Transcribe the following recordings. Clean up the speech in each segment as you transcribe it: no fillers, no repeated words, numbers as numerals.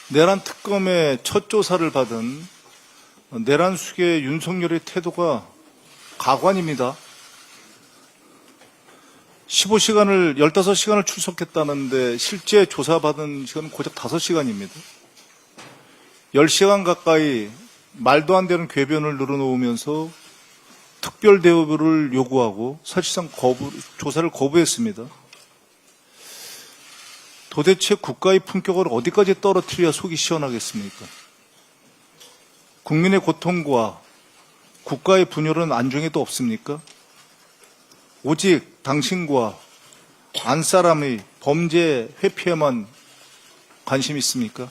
내란 특검의 첫 조사를 받은 내란 수계 윤석열의 태도가 가관입니다. 15시간을 출석했다는데 실제 조사받은 시간은 고작 5시간입니다. 10시간 가까이 말도 안 되는 궤변을 늘어놓으면서 특별 대우를 요구하고 사실상 조사를 거부했습니다. 도대체 국가의 품격을 어디까지 떨어뜨려야 속이 시원하겠습니까? 국민의 고통과 국가의 분열은 안중에도 없습니까? 오직 당신과 안사람의 범죄 회피에만 관심이 있습니까?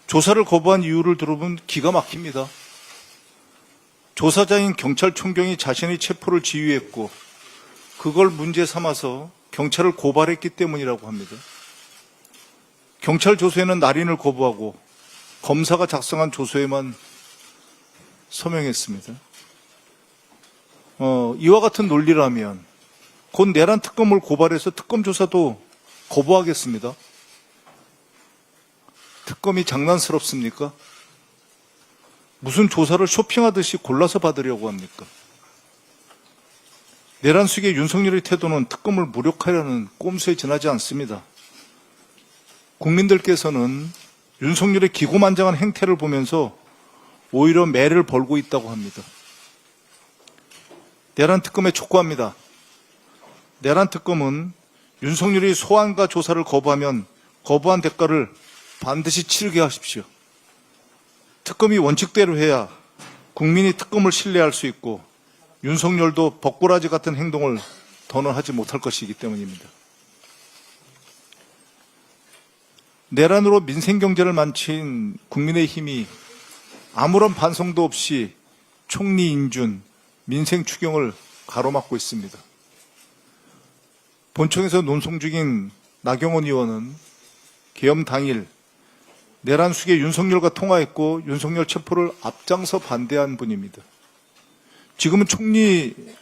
조사를 거부한 이유를 들어보면 기가 막힙니다. 조사자인 경찰총경이 자신의 체포를 지휘했고 그걸 문제 삼아서 경찰을 고발했기 때문이라고 합니다. 경찰 조서에는 날인을 거부하고 검사가 작성한 조서에만 서명했습니다. 이와 같은 논리라면 곧 내란 특검을 고발해서 특검 조사도 거부하겠습니다. 특검이 장난스럽습니까? 무슨 조사를 쇼핑하듯이 골라서 받으려고 합니까? 내란 수계 윤석열의 태도는 특검을 무력화하려는 꼼수에 지나지 않습니다. 국민들께서는 윤석열의 기고만장한 행태를 보면서 오히려 매를 벌고 있다고 합니다. 내란 특검에 촉구합니다. 내란 특검은 윤석열이 소환과 조사를 거부하면 거부한 대가를 반드시 치르게 하십시오. 특검이 원칙대로 해야 국민이 특검을 신뢰할 수 있고 윤석열도 벅고라지 같은 행동을 더는 하지 못할 것이기 때문입니다. 내란으로 민생경제를 망친 국민의힘이 아무런 반성도 없이 총리 인준, 민생 추경을 가로막고 있습니다. 본청에서 논송 중인 나경원 의원은 계엄 당일 내란 수계 윤석열과 통화했고 윤석열 체포를 앞장서 반대한 분입니다. 지금은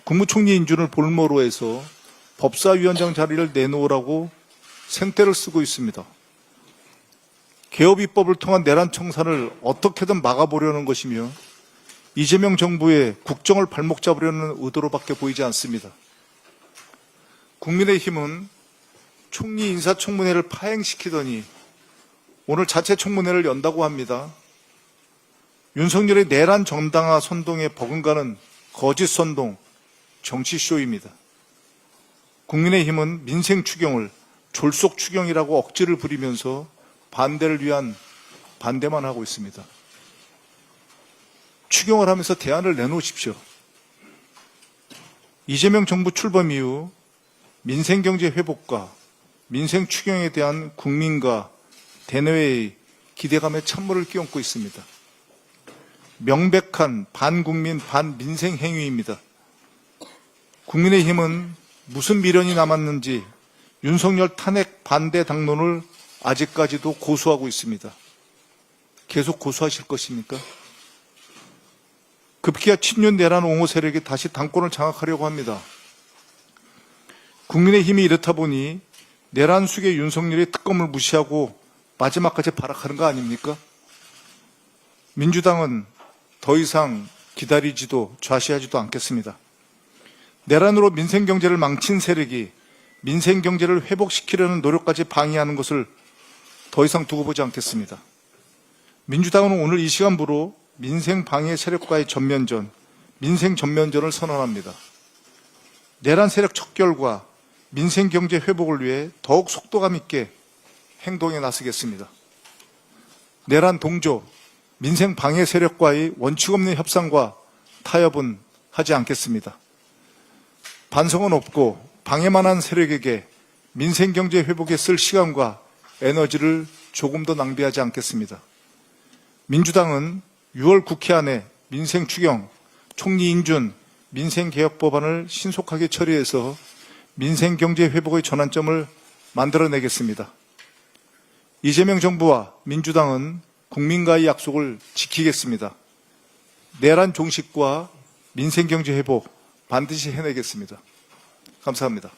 국무총리 인준을 볼모로 해서 법사위원장 자리를 내놓으라고 생떼를 쓰고 있습니다. 개업 입법을 통한 내란 청산을 어떻게든 막아보려는 것이며 이재명 정부의 국정을 발목 잡으려는 의도로밖에 보이지 않습니다. 국민의힘은 총리 인사청문회를 파행시키더니 오늘 자체 청문회를 연다고 합니다. 윤석열의 내란 정당화 선동에 버금가는 거짓 선동, 정치쇼입니다. 국민의힘은 민생 추경을 졸속 추경이라고 억지를 부리면서 반대를 위한 반대만 하고 있습니다. 추경을 하면서 대안을 내놓으십시오. 이재명 정부 출범 이후 민생경제 회복과 민생 추경에 대한 국민과 대내외의 기대감에 찬물을 끼얹고 있습니다. 명백한 반국민, 반민생 행위입니다. 국민의힘은 무슨 미련이 남았는지 윤석열 탄핵 반대 당론을 아직까지도 고수하고 있습니다. 계속 고수하실 것입니까? 급기야 친윤 내란 옹호 세력이 다시 당권을 장악하려고 합니다. 국민의힘이 이렇다 보니 내란 수계 윤석열이 특검을 무시하고 마지막까지 발악하는 거 아닙니까? 민주당은 더 이상 기다리지도 좌시하지도 않겠습니다. 내란으로 민생경제를 망친 세력이 민생경제를 회복시키려는 노력까지 방해하는 것을 더 이상 두고 보지 않겠습니다. 민주당은 오늘 이 시간부로 민생 방해 세력과의 전면전, 민생 전면전을 선언합니다. 내란 세력 척결과 민생경제 회복을 위해 더욱 속도감 있게 행동에 나서겠습니다. 내란 동조, 민생 방해 세력과의 원칙 없는 협상과 타협은 하지 않겠습니다. 반성은 없고 방해만 한 세력에게 민생경제 회복에 쓸 시간과 에너지를 조금 더 낭비하지 않겠습니다. 민주당은 6월 국회 안에 민생 추경, 총리 인준, 민생개혁 법안을 신속하게 처리해서 민생경제 회복의 전환점을 만들어내겠습니다. 이재명 정부와 민주당은 국민과의 약속을 지키겠습니다. 내란 종식과 민생경제 회복 반드시 해내겠습니다. 감사합니다.